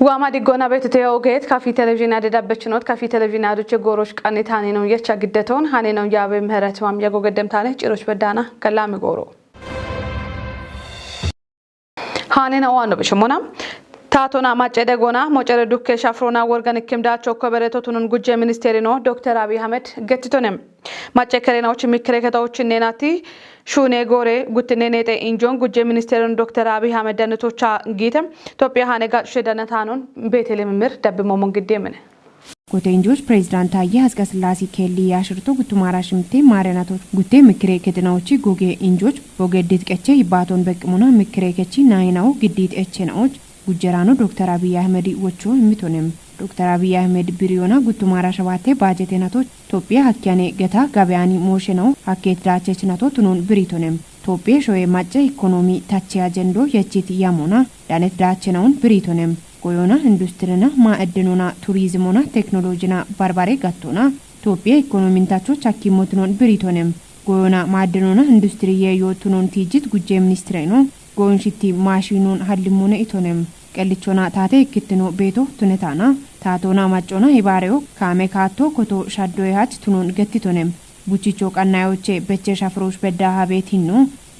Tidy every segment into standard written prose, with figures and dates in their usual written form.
وامادي غونا بيتتي اوغيت كافي تلفزيون اددابچنوت كافي تلفزيون ادچ غوروش قانيتاني نو يچا گدتون هاني نو يابي مهرت مام يغو گدمتانه چيروش بدانا كلامي غورو هاني نو وانو بشمونا تاتونا ماچده غونا موچره دوكه شافرونا ورغن كيمداچو كبرتوتون ጉጀ ሚኒስቴር ነው ዶክተር አብይ አህመድ ገትቶንም ማጨከሬናዎች ሚክሬከታዎች ነናቲ ሹኔ ጎሬ ጉትኔኔቴ ኢንጆን ጉጀ ሚኒስቴርን ዶክተር አብይ አህመድ ደነቶቻ ጊተም ኢትዮጵያ ሃነጋ ሸደነታኑን ቤተልሔም ምር ደብሞ መንግዴምን ጎቴንጆች ፕሬዝዳንት አየ አስቀስላሲ ኬሊ ያሽርቶ ጉቱማራ ሽምቴ ማረናቶች ጉቴ ምክሬከትናዎች ጎጌ ኢንጆች ቦገዲት ቀቼ ይባቶን በቅሙና ምክሬከቺ ናይናው ግዲት እቸናዎች ጉጀራኖ ዶክተር አብይ አህመድ ወቾ ሚቶንም ዶክተር አብይ አህመድ ቢሪዮና ጉቱማራ ሸባቴ ባጀቴናቶች ኢትዮጵያ ሀኪያኔ ገታ ጋቢያኒ ሞሽነው ሀኬት ዳቸችናቶ ቱኑን ብሪቶንም ኢትዮጵያ ሾዬ ማጨ ኢኮኖሚ ታቺ አጀንዶ የቺት ያሞና ዳነት ዳቸናውን ብሪቶንም ጎዮና ኢንዱስትሪና ማዕድኑና ቱሪዝሙና ቴክኖሎጂና ባርባሬ ጋቶና ኢትዮጵያ ኢኮኖሚንታቾች አኪሞትኖን ብሪቶንም ጎዮና ማዕድኑና ኢንዱስትሪ የዮቱኖን ቲጂት ጉጀ ሚኒስትር ነው ጎንሽቲ ማሽኑን ሀልሙነ ኢቶንም ቀልቾና ታቴ ክትኖ ቤቶ ቱነታና ታቶና ማጮና ይባሬው ካሜካቶ ኮቶ ሻዶያች ቱኑን ገትቶንም ቡቺቾ ቀናዮቼ በቸ ሻፍሮሽ በዳሃ ቤቲኑ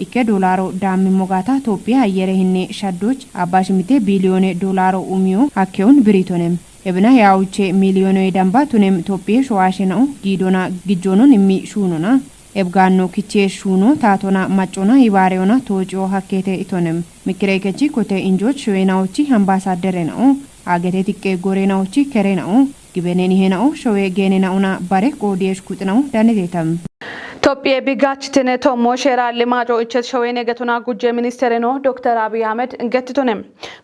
ኢከ ዶላሮ ዳሚ ሞጋታ ኢትዮጵያ አየረህኔ ሻዶች አባሽሚቴ ቢሊዮን ዶላሮ ኡሚዮ አኬውን ብሪቶንም እብና ያውቼ ሚሊዮን የዳምባ ቱንም ኢትዮጵያ ሸዋሽ ነው ጊዶና ግጆኑን እሚ ሹኑና ኤብጋኖ ኪቼ ሹኑ ታቶና ማጮና ይባሬውና ቶጪዮ ሀኬቴ ኢቶንም ምክሬከቺ ኮቴ ኢንጆች ሾዌናዎቺ አምባሳደር ነው አገቴ ቲቄ ጎሬናዎቺ ከሬ ነው ግበኔን ይሄ ነው ሾዌ ጌኔናውና ባሬ ቆዲየሽ ኩጥ ነው ዳነቴተም ኢትዮጵያ ቢጋችተነ ቶሞ ሼራ ለማጆ እቸት ሾዌኔ ገቱና ጉጀ ሚኒስቴር ነው ዶክተር አብይ አህመድ እንገትቶንም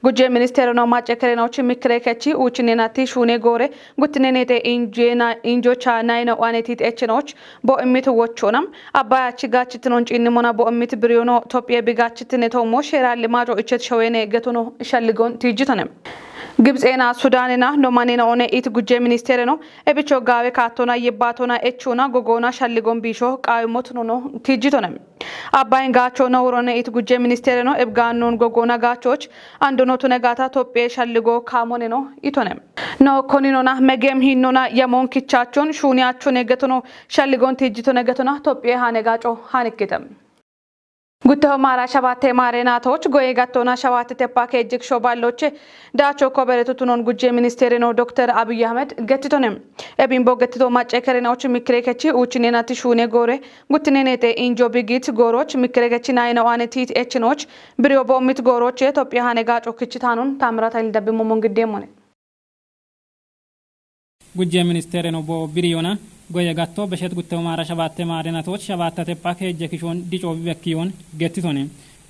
ጉጀ ሚኒስቴር ነው ማጨከሬናዎች ምክሬከቺ ኡችኔናቲ ሹኔ ጎሬ ጉትኔኔቴ ኢንጆቻ ናይነ ዋኔቲት ኤችኖች ቦእሚት ወቾናም አባያቺ ጋችትኖን ጪንሞና ቦእሚት ብሪዮኖ ኢትዮጵያ ቢጋችተነ ቶሞ ሼራ ለማጆ እቸት ሾዌኔ ገቱኖ ሸልጎን ቲጅቶንም ግብጽና ሱዳንና ኖማኔና ኦኔ ኢት ጉጀ ሚኒስቴር ነው እብቾ ጋዌ ካቶና ይባቶና ኤቾና ጎጎና ሸልጎን ቢሾ ቃይሞት ነው ቲጂቶንም አባይን ጋቾ ነው ሮኔ ኢት ጉጀ ሚኒስቴር ነው እብጋኖን ጎጎና ጋቾች አንዶኖቱ ነጋታ ኢትዮጵያ ሸልጎ ካሞኔ ነው ኢቶንም ኖ ኮኒኖና መገም ሂኖና የሞን ኪቻቾን ሹኒያቾ ነገቶኖ ሸልጎን ቲጂቶ ነገቶና ኢትዮጵያ ሃነጋጮ ሃንከተም ጉተው ማራ ሸባቴ ማሬናቶች ጎዬ ጋቶና ሸባቴ ተፓኬ እጅግ ሾባሎች ዳቾ ኮበረቱቱኖን ጉጀ ሚኒስቴር ነው ዶክተር አብይ አህመድ ገትቶንም ኤቢንቦ ገትቶ ማጨከሬናዎች ምክሬከቺ ኡችኔናቲ ሹኔ ጎሬ ጉትኔኔቴ ኢንጆ ቢጊት ጎሮች ምክሬከቺ ናይነ ዋኔቲት ኤችኖች ብሪዮ ቦሚት ጎሮች ኢትዮጵያ ሃነጋጮ ክችታኑን ታምራት አይልደብሞ መንግዴሞኔ ጉጀ ሚኒስቴር ነው ቦ ብሪዮና ጎየ ጋቶ በሸት ጉተው ማራ ሸባቴ ማሬናቶች ሸባቴ ፓኬ ጀኪሾን ዲጮ ቢበኪዮን ገትቶኔ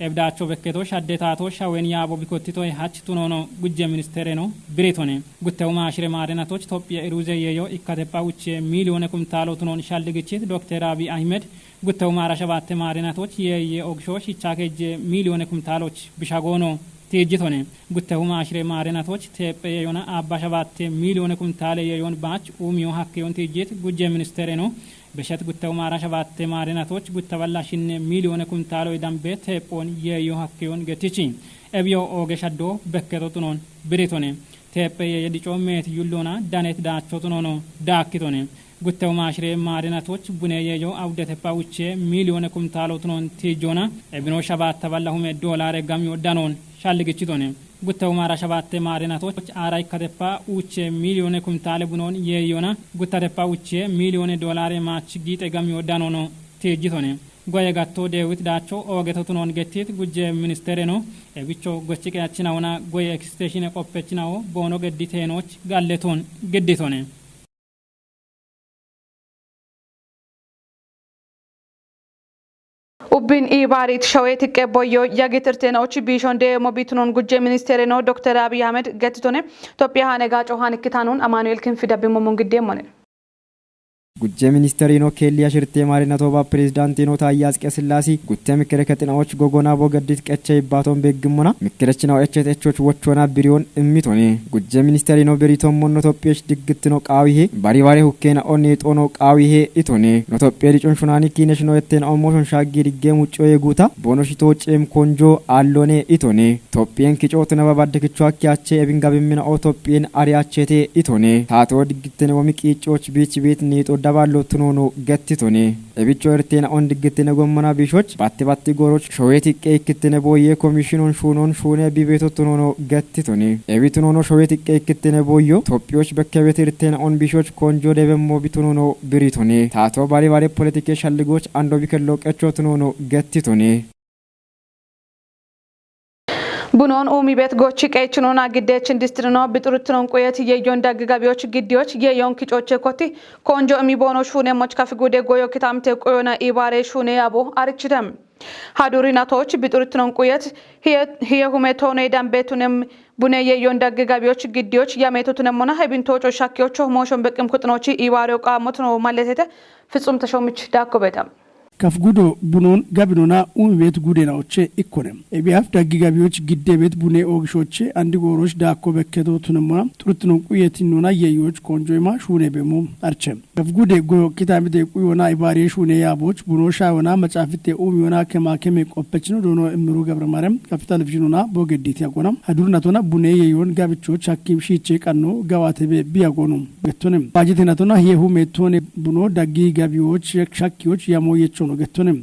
ኤብዳቾ በከቶ ሻዴታቶ ሻዌን ያቦ ቢኮቲቶ ሃች ቱኖኖ ጉጀ ሚኒስቴር ነው ብሬቶኔ ጉተው ማሽሬ ማሬናቶች ኢትዮጵያ ኢሩዘ የዮ ኢካቴፓ ውጭ ሚሊዮን ኩንታሎ ቱኖን ሻልግቺት ዶክተር አብይ አህመድ ጉተው ማራ ሸባቴ ማሬናቶች የኦግሾሽ ይቻከጀ ሚሊዮን ኩንታሎች ቢሻጎኖ ቴጅቶኔ ጉተው ማሽሬ ማሬናቶች ኢትዮጵያ የዮና አባ ሸባቴ ሚሊዮን ኩንታለ የዮን ባች ኡሚዮ ሀከዮን ቴጅት ጉጀ ሚኒስቴር ነው በሸት ጉተው ማራ ሸባቴ ማሬናቶች ጉተበላሽን ሚሊዮን ኩንታሎ ይዳምቤት ቴፖን የዮ ሀከዮን ገቲቺ ኤብዮ ኦገሻዶ በከቶቱኖን ብሬቶኔ ኢትዮጵያ የዲጮ ሜት ዩሎና ዳኔት ዳቾቱኖ ዳክቶኔ ጉተው ማሽሬ ማሬናቶች ቡኔ የዮ አውደተፓ ውቼ ሚሊዮን ኩንታሎ ቱኖን ቴጆና ኤብኖ ሸባት ተበላሁሜ ዶላር ጋሚዮ ዳኖን ሻልግቺቶኔ ጉተው ማራ ሸባቴ ማሬናቶች አራይ ከተፓ ውቼ ሚሊዮን ኩንታለ ቡኖን የዮና ጉተተፓ ውቼ ሚሊዮን ዶላር ማች ጊጤ ጋሚዮ ዳኖ ቴጂቶኔ ጎየ ጋቶ ዴዊት ዳቾ ኦገተቱኖን ገቲት ጉጀ ሚኒስቴር ነው ኤቢቾ ጎችቀያችናውና ጎየ ኤክስቴንሽን ቆፔችናው ቦኖ ገዲቴኖች ጋሌቶን ገዲቶኔ ኡቢን ኢባሪት ሸዌት ቀቦዮ ያገትርቴናዎች ቢሾንዴ ሞቢቱኖን ጉጀ ሚኒስቴር ነው ዶክተር አብይ አህመድ ገትቶኔ ኢትዮጵያ ሃነጋጮ ሃንክታኑን አማኑኤል ክንፍ ደብሞ መንግዴ ሞኔ ጉጀ ሚኒስተሪኖ ኬሊያ ሽርቴ ማሪናቶባ ፕሬዝዳንቲኖ ታያስ ቀስላሲ ጉተ ምክረ ከጥናዎች ጎጎና ቦገዲት ቀቸ ይባቶን በግሙና ምክረችናው እቸተቾች ወቾና ቢሪዮን እሚቶኔ ጉጀ ሚኒስተሪኖ በሪቶም ሞን ኢትዮጵያሽ ድግትኖ ቃዊሄ ባሪባሬ ሁኬና ኦኔ ጦኖ ቃዊሄ ኢቶኔ ኢትዮጵያ ሊጮን ሹናኒ ኪነሽ ነው የቴን ኦሞሽን ሻጊ ዲገም ውጮ የጉታ ቦኖሽቶ ጭም ኮንጆ አሎኔ ኢቶኔ ኢትዮጵያን ኪጮት ነበባደክቹ አኪያቼ እብንጋ በሚና ኢትዮጵያን አሪያቼቴ ኢቶኔ ታቶ ድግትኖ ወሚቂጮች ቢች ቤት ኔጦ daballo tunono gattitone ebicho ertena on diggitene gommana bishoch batti goroch showeti qeykitene boye commissionon shunon shune bibeto tunono gattitone ebitunono showeti qeykitene boyo topioch bekkebet ertena on bishoch konjo debemmo bitunono biritone tato bari politike shalligoch ando bikello qecho tunono gattitone ቡኖን ኡሚ ቤት ጎቺ ቀይችኖና ግዴች ኢንዱስትሪ ነው ብጥሩትኖን ቆየት የዮን ዳግጋቢዎች ግዲዎች የዮን ኪጮቼ ኮቲ ኮንጆ እሚቦኖ ሹኔ ሞች ካፍጉዴ ጎዮ ኪታምቴ ቆዮና ኢባሬ ሹኔ ያቦ አርችደም ሀዱሪናቶች ብጥሩትኖን ቆየት ሂየ ሁሜቶኔ ዳምቤቱንም ቡኔ የዮን ዳግጋቢዎች ግዲዎች ያሜቱትንም ሆነ ሀቢንቶች ሻኪዎች ሞሾን በቅም ኩጥኖች ኢባሬው ቃሞት ነው ማለቴተ ፍጹም ተሾምች ዳኮበታም ከፍጉዶ ቡኖን ጋቢኖና ኡምቤት ጉዴናዎቼ ኢኮነም ኤቢአፍ ዳጊጋቢዎች ግዴ ቤት ቡኔ ኦግሾቼ አንዲ ጎሮች ዳኮ በከቶ ቱነማ ጥሩትኖ ቁየቲኖና የዮች ኮንጆይማ ሹኔ በሞ አርቸም ከፍጉዴ ጎዮ ኪታሚቴ ቁዮና ኢባሬ ሹኔ ያቦች ቡኖ ሻዮና መጻፍቴ ኡሚዮና ከማከሜ ቆፐችኖ ዶኖ እምሩ ገብረ ማርያም ካፒታል ቪዥኑና ቦገዲት ያቆናም አዱርናቶና ቡኔ የዮን ጋቢቾች ሐኪም ሺቼ ቀኖ ጋዋቴ ቢያቆኑ ገቶንም ባጀቴናቶና የሁሜቶኔ ቡኖ ዳጊጋቢዎች ሻኪዎች ያሞየቾ ገቱንም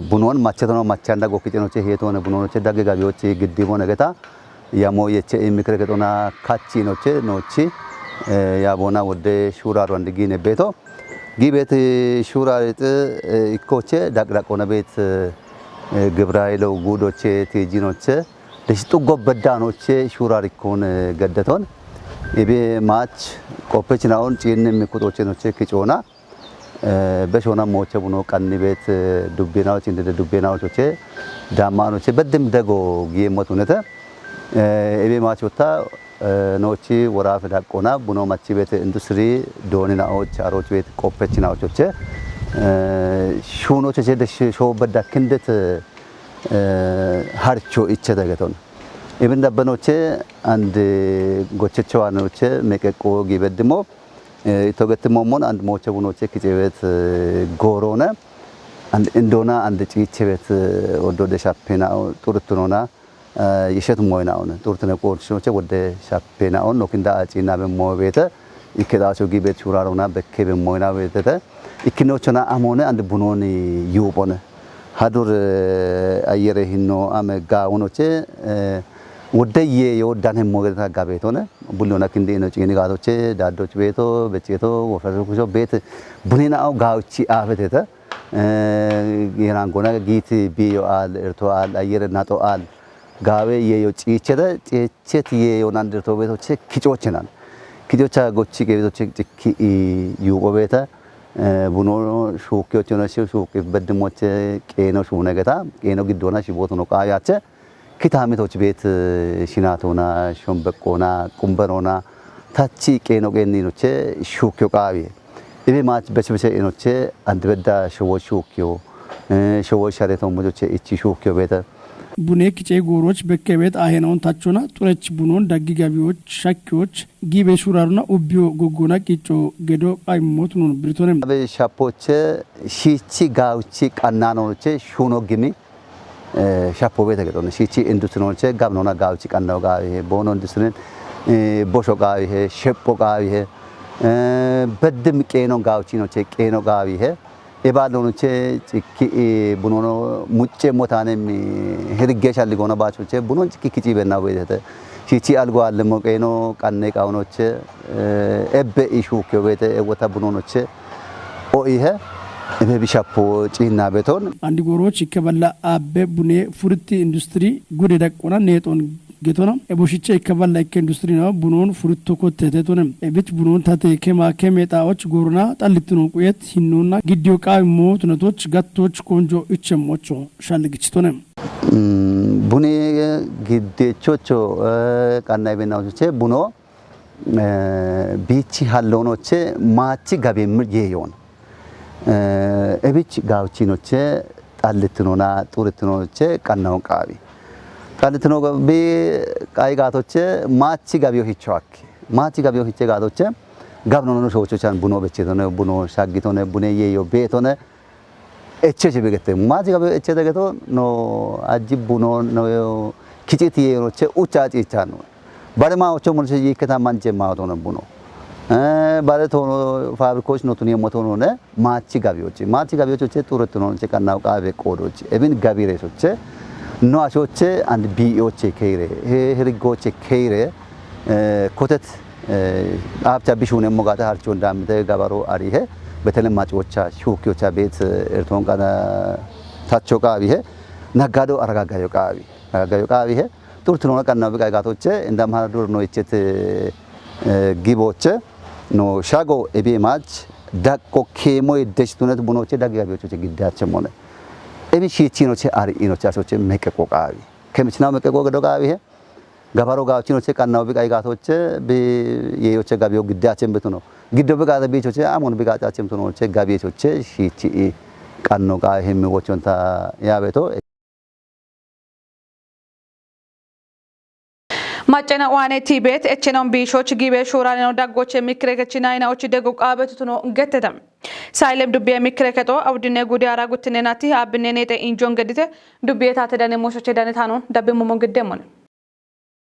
ቡኖን ማቸተኖ ማቻንዳ ጎክቴኖቼ ሄቶነ ቡኖኖቼ ዳገጋቢዎች ግዲቦ ነገታ ያሞየቼ የሚክረከቶና ካቺኖቼ ኖቺ ያቦና ወደ ሹራሮ አንድጊነ ቤቶ ጊቤት ሹራሪጥ ኢኮቼ ዳቅዳቆነ ቤት ግብራይለው ጉዶቼ ቴጂኖቼ ደሽጡ ጎበዳኖቼ ሹራሪኮን ገደቶን ኢቤ ማች ቆፔችናውን ጪን የሚኩጦቼ ኖቼ ክጮና በሾና ሞቸ ቡኖ ቀኒ ቤት ዱቤናዎች እንደ ዱቤናዎቼ ዳማኖቼ በደም ደጎ ጊየሞት ሆነተ ኤቤ ማቾታ ኖቺ ወራፍ ዳቆና ቡኖ ማቺ ቤት ኢንዱስትሪ ዶኒናዎች አሮች ቤት ቆፐችናዎቼ ሹኖቼ ደሽ ሾ በዳ ክንደት ሃርቾ ኢቸተገቶን ኢብን ደበኖቼ አንድ ጎቸቸዋኖቼ መቀቆ ጊበድሞ ኢቶገትሞሞን አንድ ሞቸ ቡኖቼ ኪጨቤት ጎሮነ አንድ እንዶና አንድ ጪቼቤት ወዶ ደሻፔናው ጡርቱኖና ይሸት ሞይናውን ጡርቱነ ቆርሽኖቼ ወደ ሻፔናውን ኖኪንዳ አጪና በሞቤተ ይከዳቸው ጊቤት ሹራሮና በከበ ሞይና ቤተተ ይክኖቹና አሞነ አንድ ቡኖን ይውቦነ ሀዱር አየረ ሂኖ አመጋውኖቼ ወደየ የወዳነ ሞገታ ጋቤት ሆነ ቡሎና ክንዴ ነው ጪኒ ጋቶቼ ዳዶች ቤቶ በቼቶ ወፈረኩሾ ቤት ቡኔናው ጋውቺ አፈተተ የራንጎና ጊት ቢዮአል እርቶአል አየረናቶአል ጋቤ የዮ ጪቸተ ጪቸት የዮናን ድርቶ ቤቶቼ ኪጮችናል ኪጮቻ ጎቺ ቤቶቼ ጪኪ ዩቆ ቤተ ቡኖ ሹኪዎች ነው ሹኪ በድሞቼ ቄኖ ሹነገታ ቄኖ ግዶና ሽቦት ነው ቃያቸ ኪታሚቶች ቤት ሽናቶና ሾምበቆና ቁምበሮና ታቺ ቄኖ ቄኒኖቼ ሹኪዮ ቃቢ ኢቤ ማች በቸበቸ ኢኖቼ አንድ በዳ ሸዎች ሹኪዮ ሸዎች ሻሬቶ ሙጆቼ እቺ ሹኪዮ ቤተ ቡኔ ኪጬ ጎሮች በከቤት አሄናውን ታቾና ጡረች ቡኖን ዳጊጋቢዎች ሻኪዎች ጊቤ ሹራሩና ኡቢዮ ጎጎና ቂጮ ገዶ አይሞት ነው ብሪቶንም በሻፖቼ ሺቺ ጋውቺ ቀናኖቼ ሹኖ ግሚ ሻፖ ቤት ገዶነ ሺቺ ኢንዱስትሪኖቼ ጋብኖና ጋውቺ ቀናው ጋር ይሄ ቦኖ ኢንዱስትሪን ቦሾ ጋር ይሄ ሸፖ ጋር ይሄ በድም ቄኖ ጋውቺ ኖቼ ቄኖ ጋር ይሄ ኤባሎኖቼ ጭኪ ቡኖኖ ሙጬ ሞታኔም ሄርጌሻል ጎና ባቾቼ ቡኖን ጭኪ ኪጪ በና ወይተ ቺቺ አልጎ አለሞ ቄኖ ቀኔ ቃውኖቼ ኤበ ኢሹ ከቤተ ወታ ቡኖኖቼ ኦ ይሄ እበ ቢሻፖ ጪና ቤቶን አንዲ ጎሮች ይከበላ አበ ቡኔ ፉርቲ ኢንዱስትሪ ጉደ ደቆና ኔጦን ጌቶና ኤቦሽቼ ይከበላ ኢንዱስትሪ ነው ቡኖን ፉርቶ ኮተቴቶንም ኤብት ቡኖን ታቴ ከማ ከሜጣዎች ጎሩና ጣልትኖ ቁየት ሂኖና ግዲዮ ቃይሞ ትነቶች ጋቶች ኮንጆ እቸሞቾ ሻልግችቶንም ቡኔ ግዴቾቾ ቀናይ በናዎቼ ቡኖ bichi hallonoche machi gabemir yeyon ebich gawchinoche ጣልትኖና ጡርትኖቼ ቀናው ቃቢ ጣልትኖ ቢ ቃይ ጋቶቼ ማቺ ጋቢዮ ሂቻክ ማቺ ጋቢዮ ሂቼ ጋቶቼ ጋብኖኖ ሾቾቻን ቡኖ በቼቶነ ቡኖ ሻጊቶነ ቡኔዬ ዮ ቤቶነ እቼቼ በገተ ማቺ ጋቢዮ እቼ ተገቶ ኖ አጂ ቡኖ ኖ ኪጪቲ የሮቼ ኡቻጪቻ ነው ባለማዎቹ ሙልሽ ይከታማን ጀማውቶ ነው ቡኖ ባለቶ ፋብሪኮች ነው ቱኒ ሞቶ ነው ማቺ ጋቢዎች ጡርት ነው ጨቀናው ቃቤ ቆዶች እብን ጋቢሬሶች ኗሾች አንድ ቢኦች ከይሬ ህርጎች ከይሬ ኮተት አብቻ ቢሹን ሞጋታ አርቾ እንዳምተ ጋባሮ አሪሄ በተለማጮቻ ሹኪዮቻ ቤት ኤርቶን ጋና ታቾ ቃቢሄ ነጋዶ አረጋጋዮ ቃቢሄ ጡርት ነው ቀናው ቢቃጋቶች እንደማሃዱር ነው እቺት ጊቦች no shago ebe match dakko kemo edeshtunet bunoche dagigabiyoche gidache mone ebi shichinoche ari inoche asoche mekeko qabi kemichnaw mekeko gedo qabi he gabaro gawchinoche qannaw bi qaygatoche be yeyoche gabiyo gidache betuno giddo be qada bichoche amon bi qacachem tunoche gabiyoche shichi qanno qa hemiwochonta yabeto ማጨና ዋኔ ቲቤት እችነም ቢሾች ጊቤ ሹራኔ ነው ዳጎች የሚክረከችና አይናዎች ደጉ ቃበቱት ነው ገተተም ሳይለም ዱቤ የሚክረከቶ አውድኔ ጉዲ አራጉትነናቲ አብኔኔ ጤ ኢንጆን ገዲተ ዱቤታ ተዳነ ሞሾች ዳነታኖን ዳበሞ መንገደሞን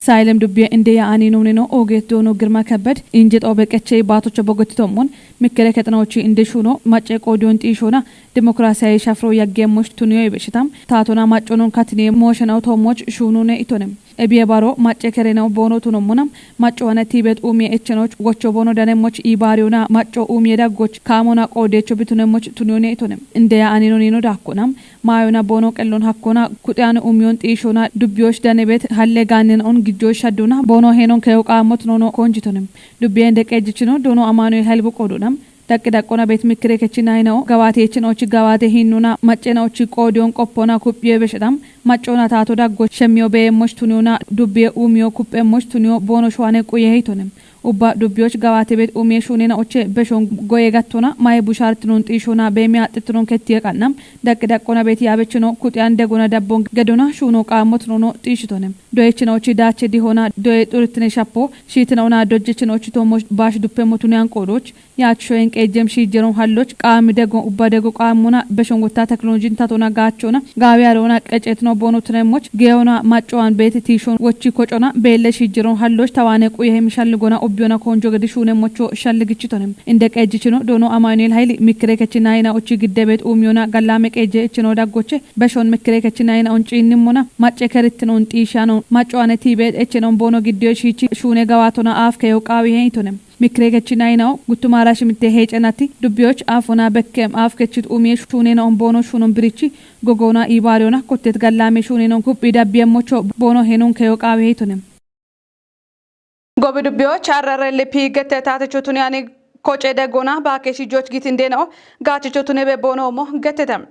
ሳይለም ዱቤ እንደ ያአኒ ነው ኦጌት ዶኖ ግርማ ከበድ እንጀጦ በቀቼ ባቶች በጎትቶሞን ሚከረከጥናዎች እንደሹኖ ማጨ ቆዲዮን ጢሾና ዲሞክራሲያዊ ሻፍሮ ያገሞሽ ቱኒዮ ይበሽታም ታቶና ማጮኖን ካትኔ ሞሽናው ቶሞች ሹኑነ ኢቶንም ebiye baro macce kerena bono tuno munam macco wana tibet umi echenoch gocho bono danemoch ibariona macco umi dagoch kamona qodecho bitunemoch tunone itonem inde ya anino nino dakonam mayona bono qellon hakkona kudyan umiyon tishona dubbiyosh danebet halle ganen on gijjosh shaduna bono henon kayo qamot nono konjitonem dubbiye inde qejchino dono amano helbu qodunam dakqona bet mikre kechina ino gawate echinoch gawate hinuna maccenoch qodiyon qoppona kupye beshadam maccona tato daggo shemiyo be moshtununa dubbe umiyo kuppe moshtunyo bono shwane quye hitonem ubba dubbiyoch gawate bet umiye shunena oche beshon goye gattona may bushartnon tishona be mi atitron kettiye kannam dakqona bet yabechino kutyan degona dabbon gedona shuno qamot nono tishitonem doyechinoch dache dihona doye turtne shappo shitnona dojechinoch tomoch bash duppe motunyan qodoch ያቾን ቀጀም ሲጀሮን ሀሎች ቃም ደጎ ኡባደጎ ቃሙና በሽንጉታ ቴክኖሎጂን ታቶና ጋቾና ጋቢያሮና ቀጨት ነው ቦኖት ነሞች ገዮና ማጫዋን ቤት ቲሾን ወቺ ኮጮና በለሽ ሲጀሮን ሀሎች ተዋነ ቁይ የሚሻልጎና ኦቢዮና ኮንጆ ገድሹ ነሞች ሻልግጭቶንም እንደ ቀጅችኖ ዶኖ አማኑኤል ኃይል ሚክሬከችና አይና ኦቺ ግደበት ኡሚዮና ጋላመ ቀጀችኖ ዳጎቼ በሾን ሚክሬከችና አይና ኦንጪንሙና ማጨከርትኖን ጢሻኖ ማጫዋነ ቲቤት እችኖን ቦኖ ግዲዮች ሂቺ ሹኔ ጋዋቶና አፍ ከዮ ቃዊ ሄይቶንም ሚክሬከችና አይናው ጉቱማራሽ ምቴ ሄጨናቲ ዱቢዮች አፎና በከም አፍከችት ኡሜ ሹኔና ኦንቦኖ ሹኖን ብሪቺ ጎጎና ኢባሪዮና ኮቴት ጋላሜ ሹኔና ኩፕ ዳቢያሞቾ ቦኖ ሄኖን ከዮቃዊ ሄቶንም ጎብ ዱቢዮች አረረልፒ ገተታተቹቱን ያኔ ኮጨ ደጎና ባኬሽ ጆች ጊት እንደነው ጋችቹቱን በቦኖ ሞ ገተተም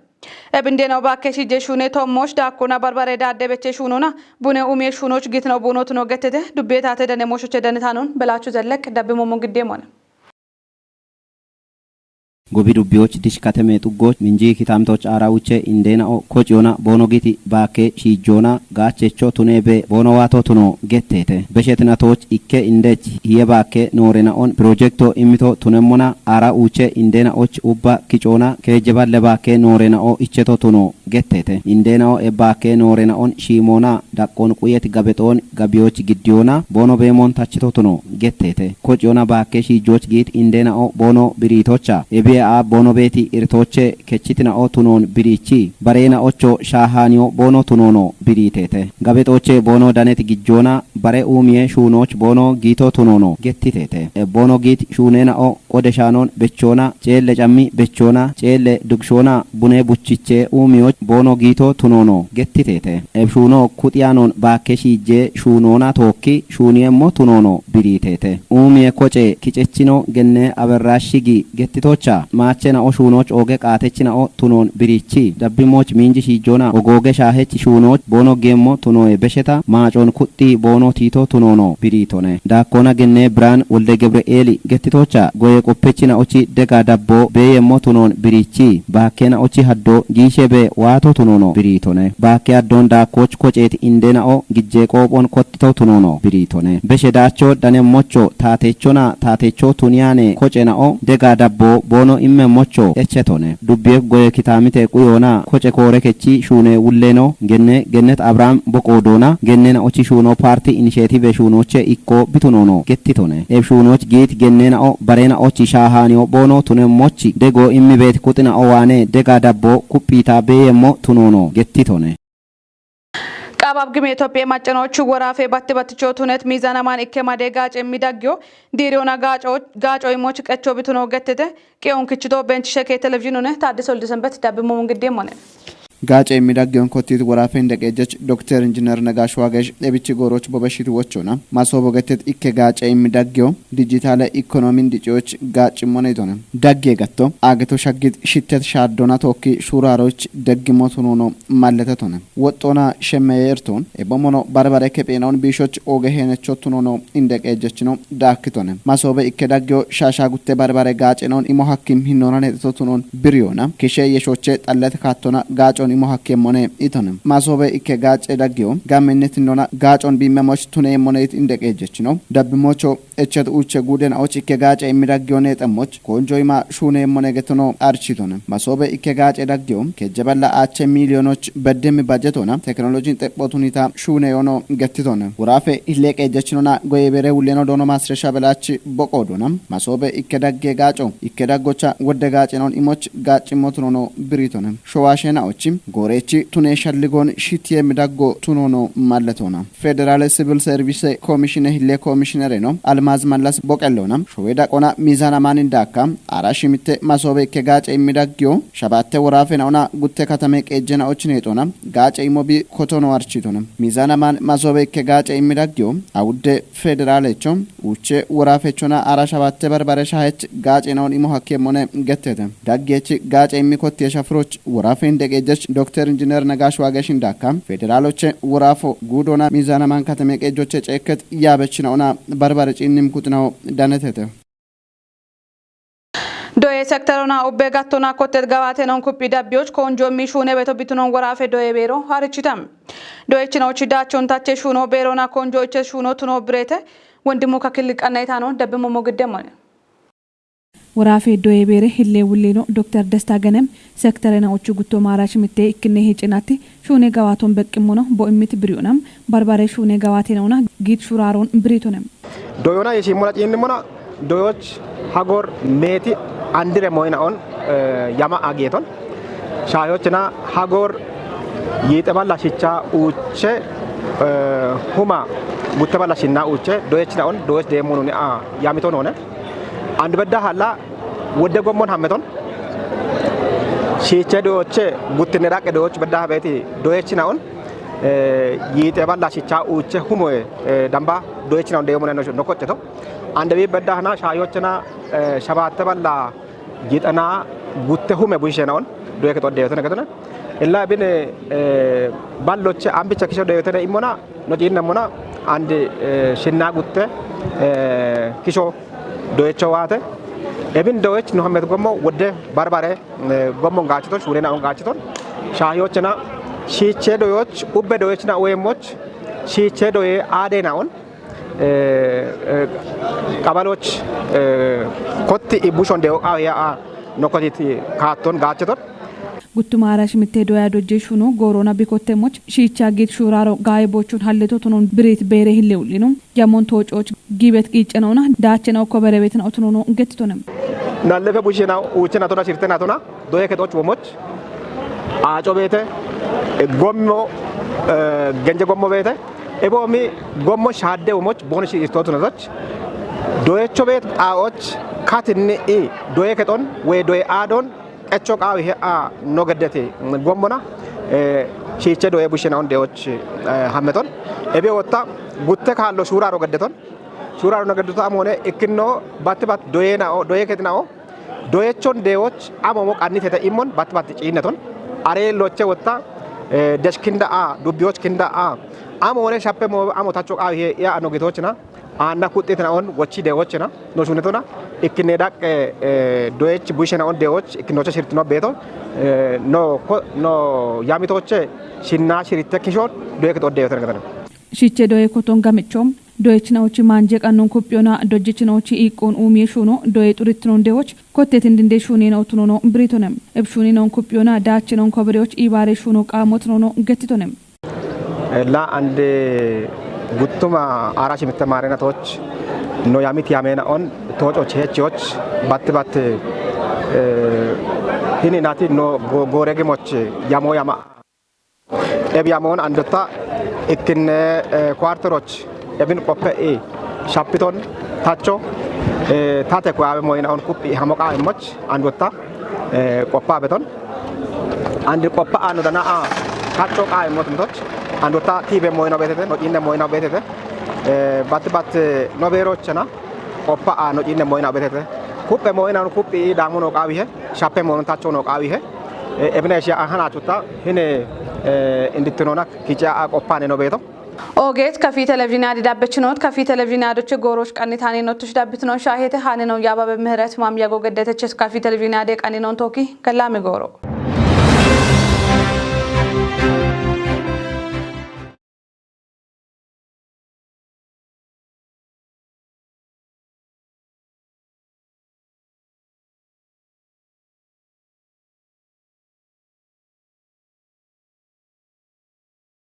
ebindeno bakeshi je shune tomosh dakona barbare dadebeche shunona bune umie shunoch gitno bunot no getete dubbeta tedane moshoche danetanon belachu zellek dabbe momon gidemon gobi dubbiyoch dishkateme xuggoch minji kitamtoch arawuche indena o kochiona bonogiti baake shijona gachecho tunebe bonowato tuno gettete beshetinatoch ikke indech hiye baake norena on projecto imito tunemona arawuche indena och ubba kichona kejeballe baake norena o icheto tuno gettete indena o e baake norena on shimona dakkon quyet gabeton gabiyoch giddiona bono bemon tachito tuno gettete kochiona baake shijoch git indena o bono biritocha ebe a bono beti irtoche kechitina o tunon birichi barena ocho shahaniyo bono tunono biritete gabetoche bono danet gijjona bare umie shunoch bono gito tunono gettitete e bono git shunena o qodeshanon bechona celle cammi bechona celle dugshona bune buchiche umioch bono gito tunono gettitete e shuno kutiyanon baakeshije shunona tokki shuniemmo tunono biritete umie koce kichechino genne aberrashigi gettitocha maachena o shunoch oge qaatechina o tunon birichi dabbimoch minji shijona ogoge shahech shunoch bono gemmo tunoe besheta maacon kutti bono tito tunono biritone dakkona genne bran wolde Gabrieli gettitocha goye qoppechina ochi dega dabbo beyemmo tunon birichi bakkena ochi haddo giishebe waato tunono biritone bakke addon dakkoch koceeti indena o gijje qophon kottito tunono biritone beshe dacho danemmocho tatecho tuniyane kocena o dega dabbo bono imme mocho echetone dubbiye goye kitamite kuyona koce kore kechi shune wulleno gennet Abraham boqodona gennena ochi shuno party initiative shunoche ikko bitunono gettitone eb shunoch git gennena o barena ochi shahani o bono tunemmochi dego immi bet kutina o wane dega dabbo kuppita beyemmo tunono gettitone qaabab gime Itoophiyaa maccanoቹ ወራፌ ባትባትቾ ቱነት ሚዛናማን ኢከማዴ ጋጭ የሚዳግዮ ዲሪዮና ጋጮ ይሞች ቀቾ ቢቱኖ ገተተ ቄውን ክችቶ ቤንች ሸከ ቴሌቪዥን ሆነ ታድሶ ልሰንበት ዳብሞ እንግዲህ ሆነ ጋጨ የሚዳገውን ኮቲት ወራፌ እንደቀጀች ዶክተር ኢንጂነር ነጋሽ ዋገሽ ለብቻ ጎሮች በበሽት ወቾና ማሶቦ ገተት ኢከ ጋጨ የሚዳገው ዲጂታል ኢኮኖሚ እንዲጮች ጋጭ ሞኔቶነ ዳጌ ገቶ አገቶ ሸግት ሽተት ሻዶና ቶኪ ሹራሮች ደግሞት ሆኖ ማለተቶነ ወጦና ሸመየርቶን ኤቦሞኖ ባርባሬ ከጴናውን ቢሾች ኦገሄነቾት ሆኖ እንደቀጀች ነው ዳክቶነ ማሶቦ ኢከ ዳገው ሻሻ ጉቴ ባርባሬ ጋጨ ነው ኢሞሐኪም ሂኖና ነጥቶቱን ብሪዮና ከሸ የሾቼ ጠለት ካቶና ጋጮ imo hakkemone itonem masobe ikke gace daggio gammenet nona gacon bimemoch tune monet indekejechino dabbimocho echet uche guden och ikke gace imidagione tamoch konjoyma shune monegetono architone masobe ikke gace daggio kejeballa ache milionoch bedem budgetona technology tepotunita shune yono gettitone urafe illekejechinona goyebere uleno dono masresha belach boqodona masobe ikke dagge gaco ikke daggocha wode gace non imoch gacimotuno biritone showashena ochim ጎሬቺ ቱኔ ሸልጎን ሽት የሚዳጎ ቱኖኖ ማለቶና ፌደራል ሲቪል ሰርቪስ ኮሚሽን ሂሌ ኮሚሽነር ነው አልማዝ ማላስ ቦቀሎና ሾዌዳ ቆና ሚዛና ማን እንዳካ አራሽሚቴ ማሶበ ከጋጨ የሚዳግዮ ሸባቴ ወራፈናውና ጉቴ ከተሜ ቀጀና ኦችኔቶና ጋጨ ኢሞቢ ኮቶኖ አርቺቶና ሚዛና ማን ማሶበ ከጋጨ የሚዳግዮ አውደ ፌደራልቾ ውቼ ወራፈቾና አራሻባቴ በርባሬ ሻሄች ጋጨናውን ኢሞ ሐከሞነ ገተተ ዳጌች ጋጨ የሚኮት የሻፍሮች ወራፈ እንደገጀች ዶክተር ኢንጂነር ነጋሽ ዋገሽ እንዳካም ፌደራሎች ወራፎ ጉዶና ሚዛና ማን ከተሜ ቀጆች ጨከት ያበችናውና በርባሬ ጪንም ኩጥናው ዳነተተ ዶዬ ሴክተሩና ኦቤጋቶና ኮቴት ጋባቴኖን ኩፒ ዳቢዎች ኮንጆ ሚሹኔ ቤቶ ቢቱኖን ወራፌ ዶዬ ቤሮ አርቺታም ዶዬችናዎች ዳቸውን ታቼ ሹኖ ቤሮና ኮንጆች ሹኖ ቱኖ ብሬተ ወንድሙ ከክል ቀናይታ ነው ደብሞ ሞግደም ሆነ ወራፌ ዶዬ ቤሬ ሂሌ ውሌኖ ዶክተር ደስታ ገነም ሴክተርና ኦቹ ጉቶ ማራሽ ምቴ ኢክኔ ሄጭናቲ ሹኔ ጋዋቶን በቅሙ ነው ቦእሚት ብሪዮናም ባርባሬ ሹኔ ጋዋቴ ነውና ጊት ሹራሮን ብሪቶንም ዶዮና የሲሞላ ጪንሞና ዶዮች ሀጎር ሜቲ አንድሬ ሞይናውን ያማ አጌቶን ሻዮችና ሀጎር ይጠባላ ሽቻ ኡቼ ሁማ ጉተባላ ሽና ኡቼ ዶዮችናውን ዶዮች ደሞኑኒ ያሚቶን ሆነ አንድ በዳ ሀላ ወደ ጎሞን ሀመቶን ሺቼ ዶዮች ጉትኔ ዳቀ ዶዮች በዳ ቤቲ ዶዮችናውን ይጠባላ ሽቻ ኡቼ ሁሞ ዳምባ ዶዮችናውን ደሞነ ነው ነቆጨቶ አንድ ቤት በዳህና ሻዮችና ሸባተ ባላ ጊጠና ጉተ ሁሜ ቡይሸናውን ዶየ ከተወደ የተነገተነ ኢላ ቢን ባሎች አንብቻ ከሸ ዶየ ተነ ኢሞና ኖጂና ሞና አንድ ሽና ጉተ ኪሾ ዶየቾ ዋተ ኤብን ዶየች ነው ሀመት ጎሞ ወደ ባርባሬ ጎሞን ጋችቶች ወደና ኦን ጋችቶን ሻዮችና ሺቼ ዶዮች ኡበ ዶዮችና ወይሞች ሺቼ ዶየ አዴናውን ቀበሎች ኮቲ ኢቡሾን ደው አያ ኖኮቲት ካቶን ጋቸቶን ጉቱማራሽ ምቴ ዶያ ዶጄ ሹኖ ጎሮና ቢኮቴሞች ሺቻ ጌት ሹራሮ ጋይቦቹን ሀለቶ ቶኖን ብሬት ቤሬ ሂሌውሊ ነው ያሞን ተወጮች ጊበት ቂጨነውና ዳቸናው ኮበረ ቤት ነው ቶኖ እንገትቶንም ናለፈ ቡሽናው ኡቸና ቶና ሲርተና ቶና ዶየ ከቶች ወሞች አጮ ቤተ ጎሞ ገንጀ ጎሞ ቤተ ኤቦሚ ጎሞ ሻደ ወሞች ቦንሽ ኢስቶቱ ነዞች ዶየቾ ቤት አዎች ካትኒ ዶየ ከቶን ወይ ዶየ አዶን ቀቾ ቃው ይሄ ኖገደቴ ጎሞና ሺቼ ዶየ ቡሽናውን ደዎች ሀመቶን ኤቤ ወጣ ጉተ ካሎ ሹራሮ ገደቶን ሹራሮ ነገደቶ አሞነ እክኖ ባትባት ዶየናኦ ዶየ ከትናኦ ዶየቾን ደዎች አሞሞ ቃኒት ተተ ኢሞን ባትባት ጪነቶን አሬሎቼ ወጣ ደሽኪንዳ ዱቢዎች ኪንዳ amone shappe mo amotacho qawi ya anogitochna anna kutetna on wochi dewochna no sunetona ikine dak doech bushena on dewoch ikinocha shirtno beto no yamitoche shinna shiritte kishon doek to dewotan gadan shiche doe koton gamichom doechnaochi manje qanon kopyona dojechnaochi iqon umie shuno doe turitnon dewoch kotetin dinde shuni no tunono britonem ebshuni non kopyona daachnon kobreoch ibare shuno qamotnono gettitonem la ande guttuma arash mitamaarena toch no yamit yamena on toch ochechioch bat hini nati no gorege moch yamo yama ebyamon andota ikin quarteroch ebin koppe shapiton tacho tate ko ave moina on kuppi hamoka moch andota koppa beton andi koppa anodana tacho ka mot moch andota tibe moina betete no inne moina betete bat no berochna koppa no inne moina betete kuppe moina no kuppi damuno qawihe shappe mon tacho no qawihe ebne sha ahana chuta hine inditnona kicha qoppane no beto ኦጌት ከፊ ቴሌቪዥን አዲዳበችኖት ከፊ ቴሌቪዥን አዶች ጎሮች ቀኒታኒ ኖትሽ ዳብትኖ ሻሄተ ሃኔ ነው ያባ በምህረት ማም ያጎገደተችስ ከፊ ቴሌቪዥን አደ ቀኒ ነው ቶኪ ከላሚ ጎሮ